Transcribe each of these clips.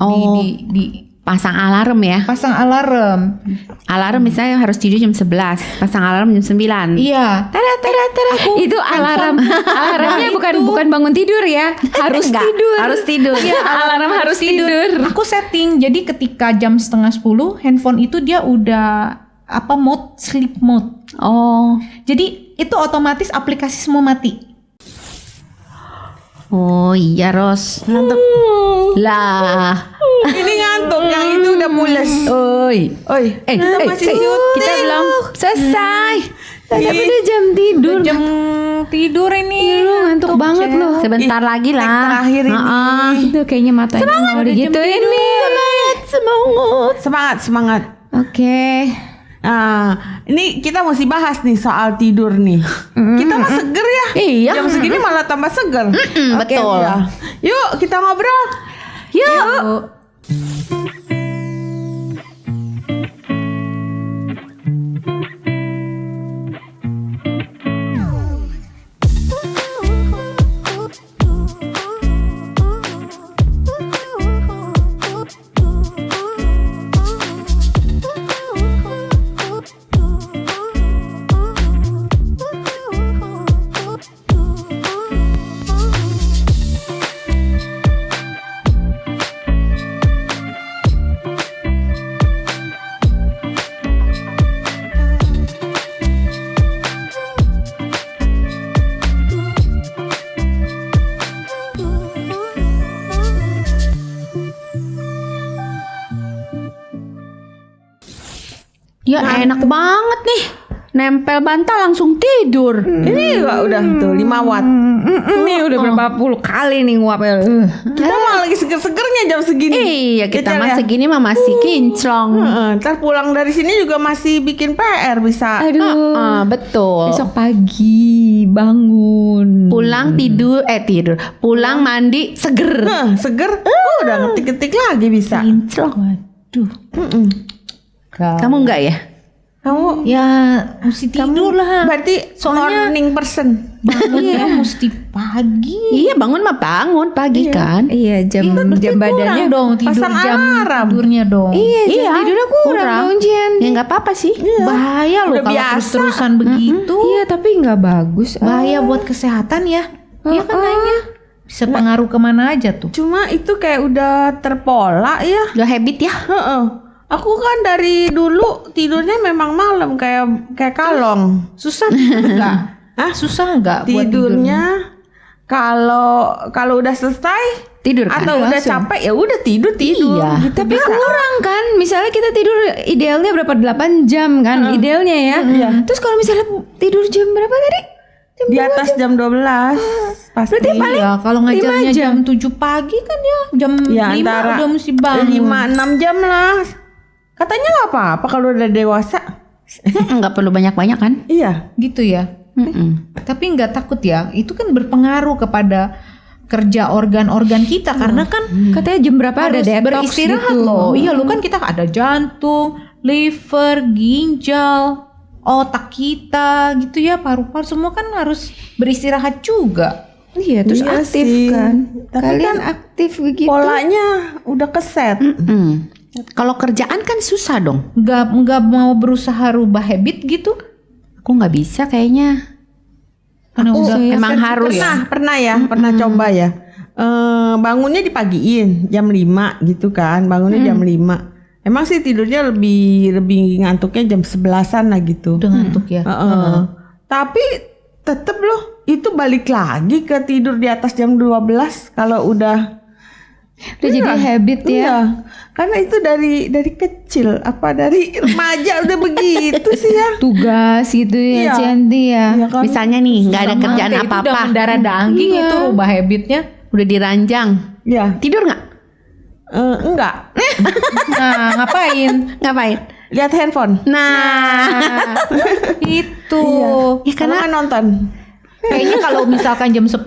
di Pasang alarm ya. pasang alarm. Alarm misalnya harus tidur jam 11, pasang alarm jam 9. Iya. Itu alarmnya bukan bangun tidur ya, harus Enggak, tidur. harus tidur. Iya, Alarm harus tidur. Aku setting jadi ketika jam 9:30 handphone itu dia udah mode sleep mode. Oh. Jadi itu otomatis aplikasi semua mati. Oh iya Ros. Ngantuk. Lah. Ini ngantuk, yang itu udah pules. Oi. Kita masih syuting. Kita belum selesai. Tapi udah jam tidur. Jam tidur ini. Lu ngantuk banget loh. Sebentar lagi lah. terakhir ini. Heeh. Itu kayaknya matanya mau digituin nih. Semangat. Oke. Nah, ini kita mesti bahas nih soal tidur nih. Kita mah seger ya. Iya. Jam segini malah tambah seger. Oke, betul. ya. Yuk kita ngobrol. Yuk. Ya enak banget nih. Nempel bantal langsung tidur. Ini juga udah tuh 5 watt. Ini udah berapa puluh kali nih nguapnya. Kita mah lagi seger-segernya jam segini. Iya, kita Cel, mah ya? segini mah masih kinclong. Ntar pulang dari sini juga masih bikin PR bisa. Aduh. Betul. Besok pagi bangun. Pulang tidur. Pulang mandi seger. Seger. Udah ngetik-ngetik lagi bisa. Kinclong. Waduh. Kamu enggak ya? Kamu Ya mesti tidur lah. berarti Soalnya- morning person. Bangunnya mesti pagi. Iya, bangun mah bangun pagi kan. Iya, jam badannya Kurang dong tidur pasang jam alarm. tidurnya dong. Iya, jam Iya, tidurnya kurang dong, Jen. Ya nggak apa-apa sih. Bahaya loh Udah kalau biasa. terus-terusan begitu. Iya, tapi nggak bagus. Bahaya buat kesehatan ya. Iya kan Ainya? Bisa pengaruh kemana aja tuh. Cuma itu kayak udah terpola ya. Udah habit ya. Heeh. Aku kan dari dulu tidurnya memang malam kayak kalong. Susah enggak? Susah enggak buat Tidurnya kalau udah selesai Tidur kan. atau udah capek ya udah tidur. Iya. Gitu Tapi bisa. kurang kan? Misalnya kita tidur idealnya berapa? 8 jam kan? Idealnya ya. Terus kalau misalnya tidur jam berapa tadi? Jam Di atas jam 12 pasti. Iya, kalau ngajarnya 5 jam. jam 7 pagi kan ya jam Ya 5 antara udah mesti bangun. 5-6 jam lah. Katanya nggak apa-apa kalau udah dewasa. Nggak perlu banyak-banyak kan? Iya. Gitu ya. Tapi nggak takut ya? Itu kan berpengaruh kepada kerja organ-organ kita karena kan Katanya jam berapa ada harus detox beristirahat gitu. loh. Iya lo kan kita ada jantung, liver, ginjal, otak kita gitu ya, paru-paru semua kan harus beristirahat juga. Iya, terus Iya aktif sih. kan. Tapi Kalian kan aktif begitu. Polanya udah keset. Kalau kerjaan kan susah dong. Nggak mau berusaha rubah habit gitu Aku nggak bisa kayaknya. karena udah Emang harus. Pernah coba ya. Bangunnya dipagiin jam 5 gitu kan. Bangunnya jam 5. Emang sih tidurnya lebih ngantuknya jam 11-an lah gitu. udah ngantuk ya. Tapi tetep loh itu balik lagi ke tidur di atas jam 12 kalau udah Udah jadi habit ya. Iya. Karena itu dari kecil dari remaja udah begitu sih ya. Tugas gitu ya, Iya. Cianti ya. Iya kan? Misalnya nih nggak ada kerjaan Itu udah apa-apa, mendarah daging itu rubah habitnya. udah diranjang, Iya. tidur nggak? Enggak. Nah ngapain? Ngapain? Lihat handphone. Nah, Itu ya Karena karena nonton. kayaknya kalau misalkan jam 10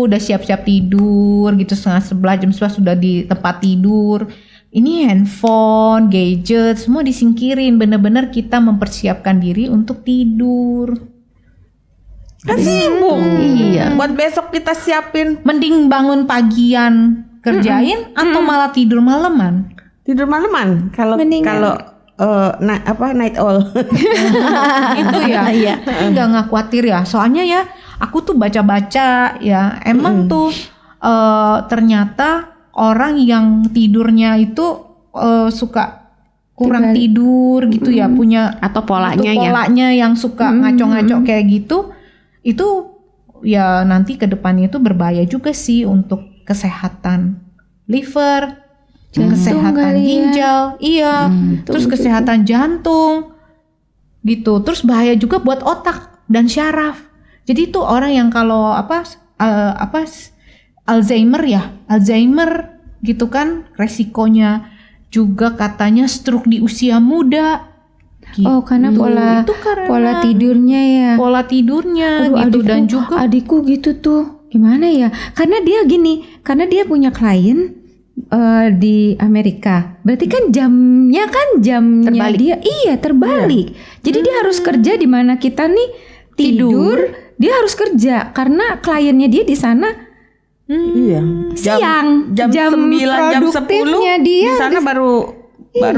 udah siap-siap tidur gitu, setengah 11 jam 11 sudah di tempat tidur, ini handphone, gadget semua disingkirin, bener-bener kita mempersiapkan diri untuk tidur. Kan sibuk. Iya. Buat besok kita siapin. Mending bangun pagian kerjain atau malah tidur maleman? Tidur malaman kalau night owl. Itu ya. Tapi nggak khawatir ya. Soalnya ya aku tuh baca-baca ya emang tuh ternyata orang yang tidurnya itu suka kurang tidur gitu ya, punya Atau polanya yang suka ngaco-ngaco kayak gitu, itu ya nanti ke depannya itu berbahaya juga sih untuk kesehatan liver, kesehatan ginjal, terus kesehatan jantung gitu, terus bahaya juga buat otak dan syaraf. Jadi itu orang yang kalau Alzheimer gitu kan, resikonya juga katanya stroke di usia muda. Gitu. Oh, karena pola tidurnya ya. Pola tidurnya Aduh, gitu. Dan juga adikku gitu tuh. Gimana ya? Karena dia dia punya klien di Amerika. Berarti kan jamnya Terbalik. dia terbalik. Jadi dia harus kerja di mana kita nih tidur, dia harus kerja karena kliennya dia di sana siang. Jam 9, jam 10 produktifnya dia di sana baru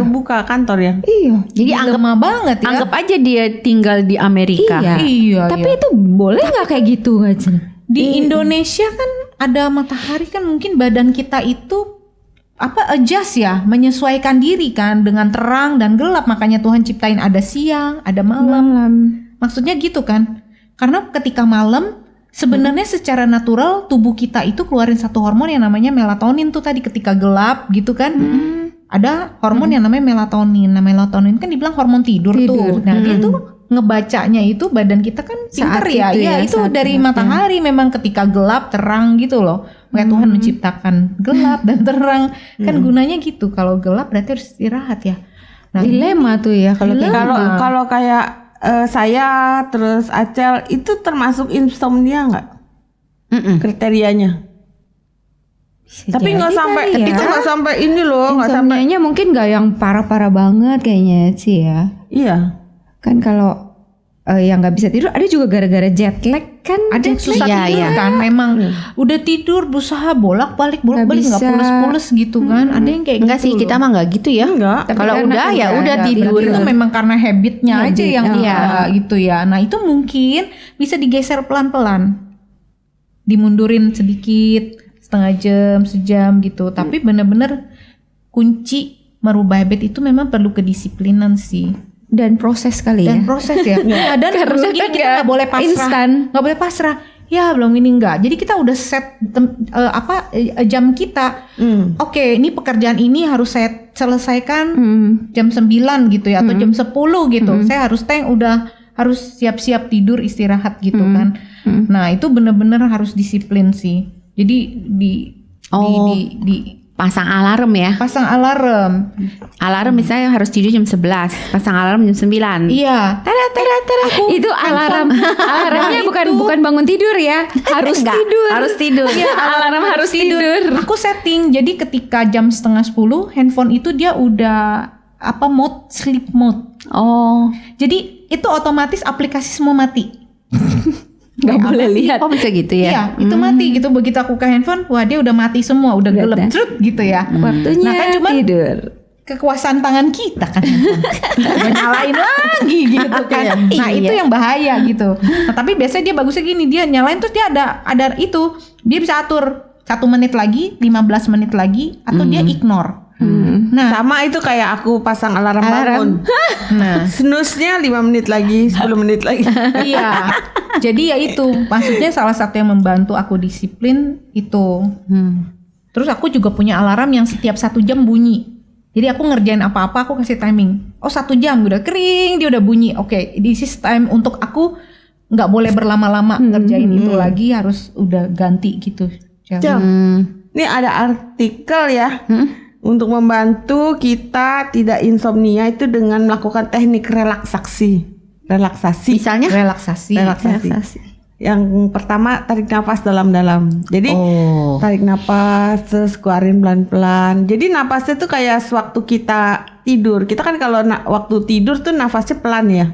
buka kantor ya. Iya. Jadi lama banget ya. anggap aja dia tinggal di Amerika. Iya. Tapi itu boleh nggak kayak gitu aja? Di Indonesia kan ada matahari kan, mungkin badan kita itu adjust ya, menyesuaikan diri kan dengan terang dan gelap, makanya Tuhan ciptain ada siang, ada malam. Maksudnya gitu kan. Karena ketika malam sebenarnya secara natural tubuh kita itu keluarin satu hormon yang namanya melatonin tuh tadi ketika gelap gitu kan. Ada hormon yang namanya melatonin. Nah, melatonin kan dibilang hormon tidur. Tuh. Nah, dia tuh ngebacanya itu badan kita kan pintar ya. Itu dari matahari memang ketika gelap terang gitu loh. Makanya Tuhan menciptakan gelap dan terang. Kan gunanya gitu. Kalau gelap berarti harus istirahat ya. Nah, Dilema tuh ya kalau kayak gitu. Kalau kayak saya terus Acel itu termasuk insomnia nggak? Kriterianya. Tapi nggak sampai itu nggak sampai ini loh, nggak sampai. Insomnianya mungkin nggak yang parah-parah banget kayaknya sih ya. Iya. Kan kalau yang nggak bisa tidur ada juga gara-gara jet lag kan. ada yang susah tidur kan, memang udah tidur berusaha bolak-balik nggak pules-pules gitu kan. Ada yang kayak Enggak gitu sih, kita mah enggak gitu ya. Enggak. Kalau udah ya udah tidur. Itu memang karena habitnya aja yang gitu ya. Nah itu mungkin bisa digeser pelan-pelan, dimundurin sedikit, setengah jam, sejam gitu. Tapi bener-bener kunci merubah habit itu memang perlu kedisiplinan sih. Dan proses kali ya. Dan proses ya. Nah, dan Karena gini, kan kita nggak boleh pasrah. instan. Nggak boleh pasrah. Ya belum ini enggak. Jadi kita udah set jam kita. Oke, ini pekerjaan ini harus saya selesaikan jam 9 gitu ya, atau jam 10 gitu. Saya harus harus siap-siap tidur, istirahat gitu kan. Nah, itu bener-bener harus disiplin sih. Jadi di Pasang alarm ya. pasang alarm. Alarm misalnya harus tidur jam 11, pasang alarm jam 9. Iya. Itu alarmnya bukan bangun tidur ya. Harus Enggak, tidur. harus tidur. Alarm harus tidur. Aku setting jadi ketika jam 9:30 handphone itu dia udah sleep mode. Oh, Jadi itu otomatis aplikasi semua mati. Nggak boleh lihat. oh bisa gitu ya. Iya, itu mati gitu. Begitu aku ke handphone, wah dia udah mati semua, udah gelap cerut gitu ya. Waktunya Nah, kan cuman tidur. Kekuasaan tangan kita kan handphone. Udah nyalain lagi gitu kan. Nah, itu yang bahaya gitu. Nah, tapi biasanya dia bagusnya gini, dia nyalain terus dia ada itu. Dia bisa atur 1 menit lagi, 15 menit lagi, atau dia ignore. Nah, Sama itu kayak aku pasang alarm bangun. nah, Snooze-nya 5 menit lagi, 10 menit lagi. iya. Jadi ya itu, maksudnya salah satu yang membantu aku disiplin itu. Terus aku juga punya alarm yang setiap 1 jam bunyi. Jadi aku ngerjain apa-apa aku kasih timing. Oh 1 jam udah kering, dia udah bunyi. Oke, this is time untuk aku nggak boleh berlama-lama ngerjain itu lagi, harus udah ganti gitu. Ini ada artikel ya. Untuk membantu kita tidak insomnia itu dengan melakukan teknik relaksasi. Misalnya Relaksasi. Yang pertama tarik nafas dalam-dalam. Jadi tarik nafas terus keluarin pelan-pelan. Jadi nafasnya tuh kayak sewaktu kita tidur. Kita kan kalau waktu tidur tuh nafasnya pelan ya.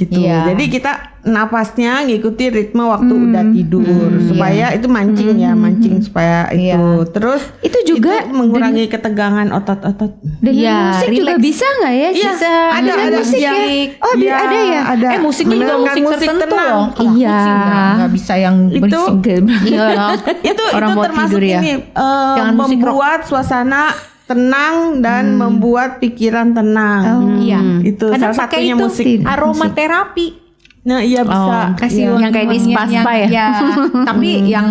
gitu. Iya. Jadi kita napasnya ngikuti ritme waktu udah tidur supaya itu mancing ya, mancing supaya itu. Iya. Terus Itu juga itu mengurangi ketegangan otot-otot. Dengan Iya, musik juga relax. bisa nggak ya? Iya, Bisa ada dengan musik ya? Oh, Iya, ada ya? Ada. Musiknya juga Mendengarkan musik tertentu tenang. loh. Kalau Iya. aku sih nggak bisa yang Itu- berisik. Iya loh. Itu Orang mau termasuk tidur ya. ini Jangan musik rock. membuat suasana tenang dan membuat pikiran tenang. Iya. Itu Kadang salah pakai satunya itu musik. aromaterapi. Nah, iya bisa. Kasih Iya. Yang kayak di wangi-wangian spa-spa ya? tapi yang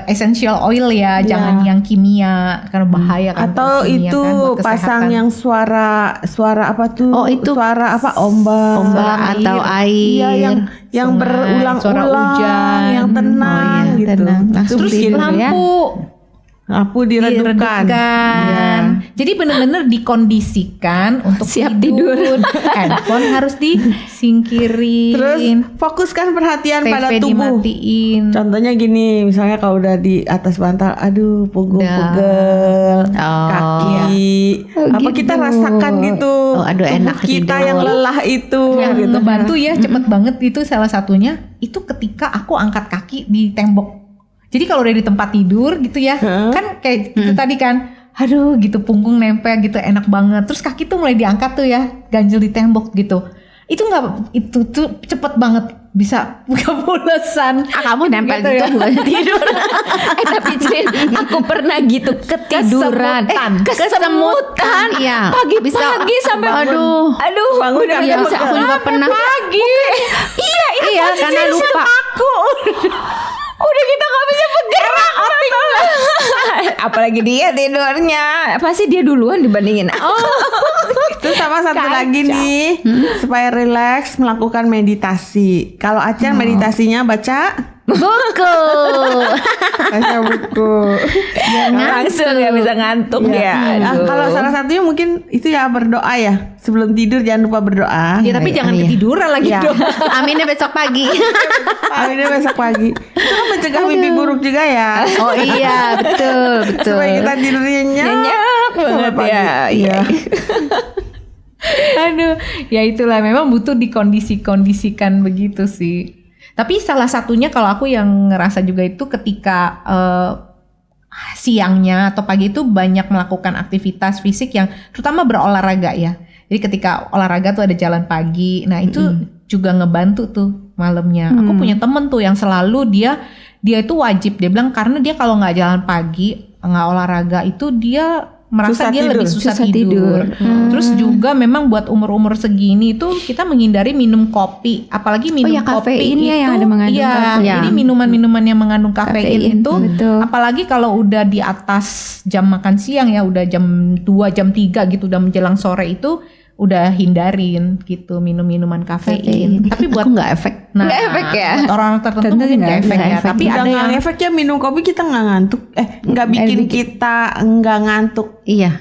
essential oil ya, jangan yang kimia karena bahaya kan. Atau kalau kimia itu kan buat pasang kesehatan. yang suara apa tuh? Oh, itu suara apa? Ombak. Ombak atau air. Iya, yang sungai, berulang-ulang, suara hujan. yang tenang Oh, iya, gitu. tenang. Langsung Terus tidur ya. lampu diredupkan. Iya. Jadi benar-benar dikondisikan untuk Siap tidur. Handphone harus disingkirin. Terus fokuskan perhatian TV pada tubuh. dimatiin. Contohnya gini, misalnya kalau udah di atas bantal, aduh punggung pegel, kaki, apa kita rasakan gitu, Oh, aduh, tubuh enak kita tidur. yang lelah itu, Yang gitu. ngebantu ya cepet banget itu salah satunya itu ketika aku angkat kaki di tembok. Jadi kalau udah di tempat tidur gitu ya, kan kayak gitu tadi kan, aduh gitu punggung nempel gitu enak banget. Terus kaki tuh mulai diangkat tuh ya, ganjel di tembok gitu. Itu nggak, itu tuh cepet banget bisa kepulesan. Kamu nempel Gitu gitu ya. bukan tidur. Tapi Cin, aku pernah gitu ketiduran. Kesemutan. Iya. Pagi-pagi sampai Aduh. Bangun udah karena Iya, bisa. aku juga pernah. Pagi. Iya, karena lupa. Aku. Udah kita nggak bisa bergerak. Apalagi dia tidurnya. Pasti dia duluan dibandingin. Terus sama satu lagi nih, supaya rileks melakukan meditasi. Kalau Acan meditasinya baca Buku. buku. Langsung nggak bisa ngantuk ya. Kalau salah satunya mungkin itu ya berdoa ya. Sebelum tidur jangan lupa berdoa. Ya tapi jangan ketiduran lagi Iya. dong. Aminnya besok pagi. Aminnya besok pagi. Itu kan mencegah mimpi buruk juga ya. Oh iya, betul, betul. Supaya kita tidurnya nyenyak banget ya. Iya. Aduh, ya itulah memang butuh dikondisikan begitu sih. Tapi salah satunya kalau aku yang ngerasa juga itu ketika siangnya atau pagi itu banyak melakukan aktivitas fisik yang terutama berolahraga ya. Jadi ketika olahraga tuh ada jalan pagi, nah itu juga ngebantu tuh malamnya. Aku punya temen tuh yang selalu dia itu wajib, dia bilang karena dia kalau nggak jalan pagi nggak olahraga itu dia merasa Susah dia tidur. lebih susah Susah tidur. tidur. Terus juga memang buat umur-umur segini itu kita menghindari minum kopi, apalagi minum ya, kopi kafeinnya itu yang ada mengandung iya, kafein. jadi minuman-minuman yang mengandung kafein Kafein, itu betul. apalagi kalau udah di atas jam makan siang ya, udah jam 2, jam 3 gitu udah menjelang sore itu udah hindarin gitu minum minuman kafein. Tapi buat Aku nggak efek. Nggak efek ya? buat orang tertentu Tentu mungkin nggak nggak efek ya, efek. tapi Udah ada nggak yang efeknya minum kopi kita nggak ngantuk. Nggak bikin kita nggak ngantuk. Iya.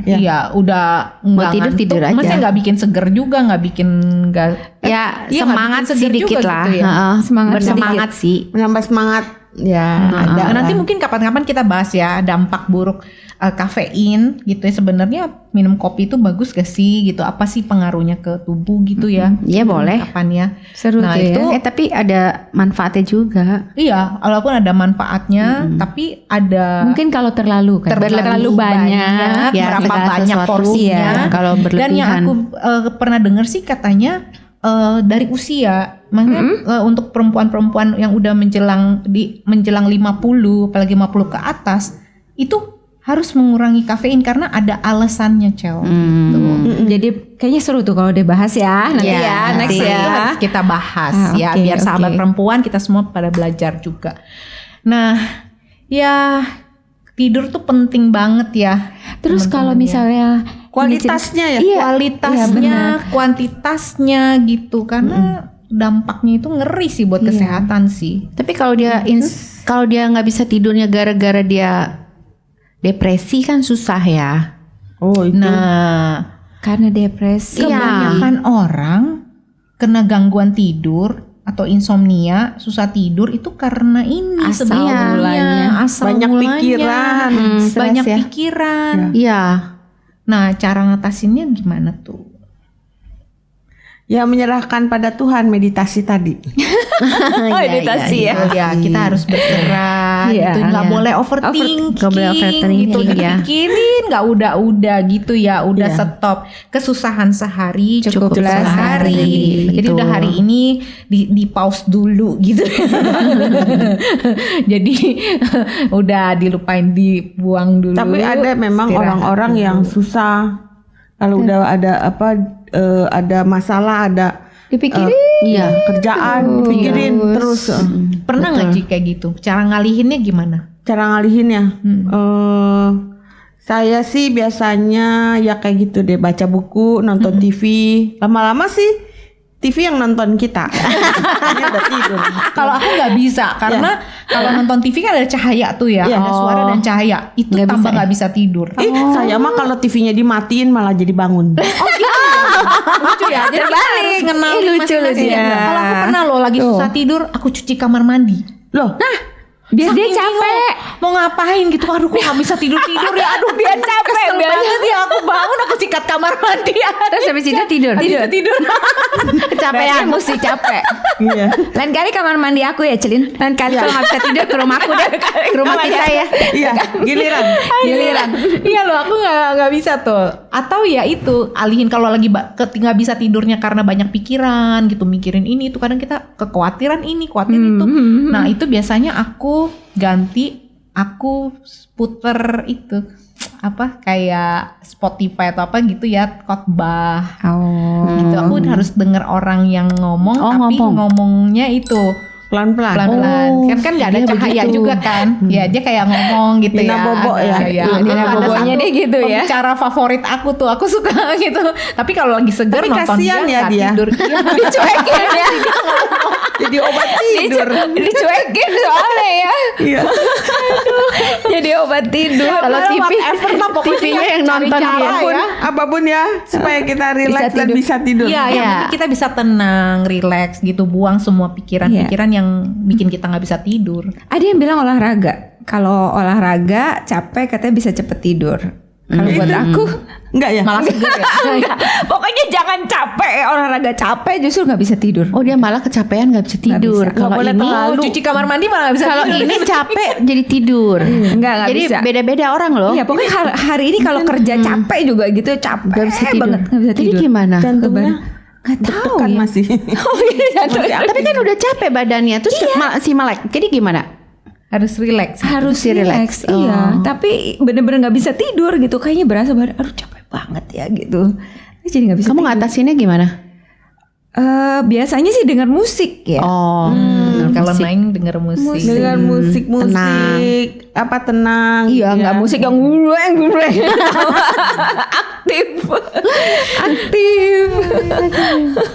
iya udah nggak tidur, ngantuk. tidur aja. Maksudnya nggak bikin seger juga, nggak bikin nggak Ya, Iya, semangat nggak bikin seger sedikit juga lah. gitu ya. Heeh. Semangat Bersemangat sih. Menambah semangat. Ya ada. Nanti mungkin kapan-kapan kita bahas ya dampak buruk kafein gitu ya. Sebenarnya minum kopi itu bagus gak sih gitu? Apa sih pengaruhnya ke tubuh gitu ya? Iya, boleh. Kapan ya? Seru Nah, tuh ya. itu Tapi ada manfaatnya juga. iya, walaupun ada manfaatnya, tapi ada Mungkin kalau terlalu kan. Terlalu banyak. Ya, berapa segala banyak sesuatu, porsinya. ya, kalau Dan yang berlebihan. aku pernah dengar sih katanya dari usia, makanya untuk perempuan-perempuan yang udah menjelang 50, apalagi 50 ke atas, itu harus mengurangi kafein karena ada alasannya, Cel. Jadi kayaknya seru tuh kalau dibahas ya nanti Iya, ya next nanti. ya. Itu harus kita bahas ya, oke, biar sahabat oke. perempuan kita semua pada belajar juga. Nah, ya tidur tuh penting banget ya. Terus kalau misalnya Kualitasnya ya. Iya, Kualitasnya, benar. kuantitasnya gitu, karena dampaknya itu ngeri sih buat kesehatan sih. Tapi kalau dia kalau dia nggak bisa tidurnya gara-gara dia depresi kan susah ya. Oh itu. Nah, karena depresi. kebanyakan orang kena gangguan tidur atau insomnia, susah tidur itu karena ini Asal sebenarnya. mulanya. Asal Banyak mulanya. pikiran. Banyak Stres ya. pikiran. Iya. Nah, cara ngatasinnya gimana tuh? Ya menyerahkan pada Tuhan, meditasi tadi. Meditasi ya. Ya, kita harus berserah Iya. gitu, nggak Iya. boleh overthinking, Nggak boleh overthinking, gitu, ya. dipikirin nggak udah gitu ya, udah Iya. stop. Kesusahan sehari Cukup cukup sehari. sehari. Jadi Betul. udah hari ini di pause dulu gitu. Jadi udah dilupain, dibuang dulu. Tapi ada memang istirahat orang-orang dulu. yang susah. Kalau udah ada ada masalah, ada Dipikirin. Iya. kerjaan, dipikirin terus. Pernah nggak Ci kayak gitu? Cara ngalihinnya gimana? Cara ngalihinnya, saya sih biasanya ya kayak gitu deh, baca buku, nonton TV. Lama-lama sih TV yang nonton kita. Ini udah tidur. Kalau aku nggak bisa karena kalau nonton TV kan ada cahaya tuh ya, Iya. ada suara dan cahaya. Itu Nggak tambah bisa, nggak bisa tidur. Saya mah kalau TV-nya dimatiin malah jadi bangun. Lucu ya. Jadi kita harus kenal lucu masing-masing. ya. Kalau aku pernah loh lagi susah tidur, aku cuci kamar mandi. Loh, Biar dia Saking capek. bingung mau ngapain gitu, aduh kok nggak bisa tidur ya, aduh biar capek banget ya, aku bangun aku sikat kamar mandi Terus habis itu tidur. tidur Kecapean. Mesti capek. iya. Lain kali kamar mandi aku ya, Celin. Lain kali kalau nggak bisa tidur ke rumahku deh. Ke rumah kita ya. Iya, giliran. Giliran. Iya loh, aku nggak bisa tuh. Atau ya itu alihin kalau lagi nggak bisa tidurnya karena banyak pikiran gitu, mikirin ini itu, kadang kita kekhawatiran ini, khawatiran itu. Nah itu biasanya aku puter itu apa kayak Spotify atau apa gitu ya, khotbah Oh. gitu. Aku harus denger orang yang ngomong, Oh, tapi ngomongnya itu Pelan-pelan. pelan-pelan. Kan nggak ada dia cahaya begitu. juga kan. Ya dia kayak ngomong gitu Nina ya. Bobo ya. Nina Bobonya dia gitu ya. Cara favorit aku tuh, aku suka gitu. Tapi kalau lagi seger Tapi nonton kasihan ya nggak dia. tidur. Iya, Dicuekin ya. Jadi obat tidur. Dicuekin soalnya ya. Iya. Jadi obat tidur. Kalau TV, whatever lah, pokoknya TV-nya yang nonton cari dia. cara ya. Apapun ya, supaya kita relax dan tidur. bisa tidur. Iya, yang penting kita bisa tenang, relax gitu, buang semua pikiran-pikiran yang bikin kita nggak bisa tidur. Ada yang bilang olahraga. Kalau olahraga capek katanya bisa cepet tidur. Kalau buat aku Enggak ya? Malah seger ya. pokoknya jangan capek. Olahraga capek justru nggak bisa tidur. Oh, dia malah kecapean nggak bisa tidur. bisa. Kalau Nggak boleh ini, terlalu. Cuci kamar mandi malah nggak bisa kalau tidur. ini capek jadi tidur. Nggak Jadi bisa. beda-beda orang loh. Iya pokoknya hari ini kalau kerja capek juga gitu capek Nggak bisa tidur. banget nggak bisa Jadi tidur. gimana? Jantungnya Nggak tahu tekan ya. masih. Oh iya jantung. Tapi kan udah capek badannya. Terus si Malek. Jadi gimana? Harus relax. Harus Si relax. relax. Iya. Oh. Tapi bener-bener nggak bisa tidur gitu. Kayaknya berasa badan aduh capek banget ya gitu. Jadi nggak bisa. Kamu tidur. ngatasinnya gimana? Biasanya sih dengar musik ya. Oh, Kalau main denger musik. Dengan musik-musik apa tenang. Iya gitu nggak ya. musik yang gureng. Aktif. Aktif.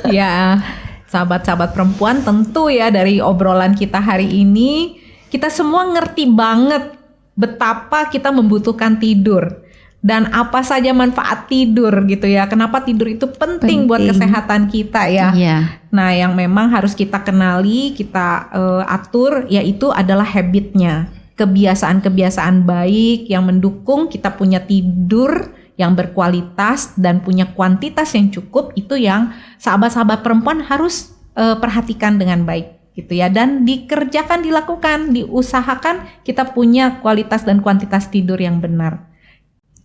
Ya, sahabat-sahabat perempuan, tentu ya dari obrolan kita hari ini kita semua ngerti banget betapa kita membutuhkan tidur dan apa saja manfaat tidur gitu ya. Kenapa tidur itu penting buat kesehatan kita ya. iya. Nah, yang memang harus kita kenali, kita atur yaitu adalah habitnya. Kebiasaan-kebiasaan baik yang mendukung kita punya tidur yang berkualitas dan punya kuantitas yang cukup, itu yang sahabat-sahabat perempuan harus perhatikan dengan baik gitu ya, dan dikerjakan, dilakukan, diusahakan kita punya kualitas dan kuantitas tidur yang benar.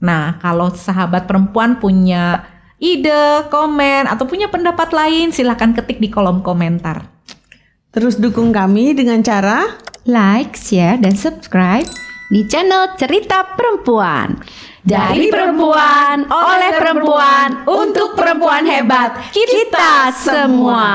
Nah, kalau sahabat perempuan punya ide, komen, atau punya pendapat lain, silahkan ketik di kolom komentar. Terus dukung kami dengan cara Like, share, dan subscribe Di channel Cerita Perempuan. Dari perempuan, oleh perempuan, untuk perempuan hebat kita semua.